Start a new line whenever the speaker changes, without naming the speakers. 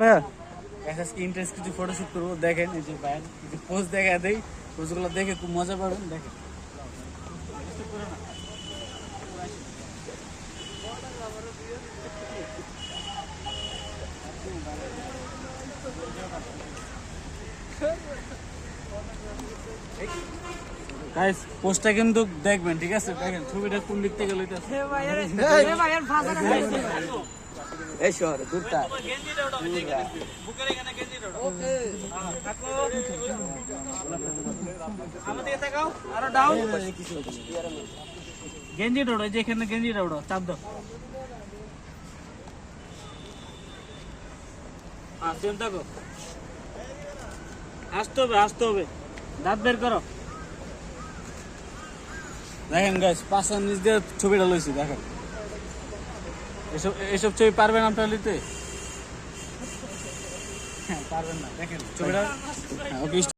ভাইয়া আজকে ইন্টারেস্ট কিছু ফটোশুট করবো, দেখেন এই যে ভাইয়ের কিছু পোস্ট দেখা দেয়, পোস্টগুলো দেখে খুব মজা পাবেন। দেখেন গাইস, পোস্টটা কিন্তু দেখবেন, ঠিক আছে? দেখেন ছবিটা কোন দিক থেকে লইতেছে।
এই শহর দূরটা
গেঞ্জি ডোড়ো, যেখানে গেঞ্জি ডোড়ো চাপ দাও। আসতে হবে, দাঁত বের করো। দেখেন গাইস, পাঁচটা নিচ দিয়ে ছবিটা লইছি। দেখেন এসব ছবি পারবেন আপনারা নিতে? হ্যাঁ পারবেন না। দেখেন ছবিটা, ওকে।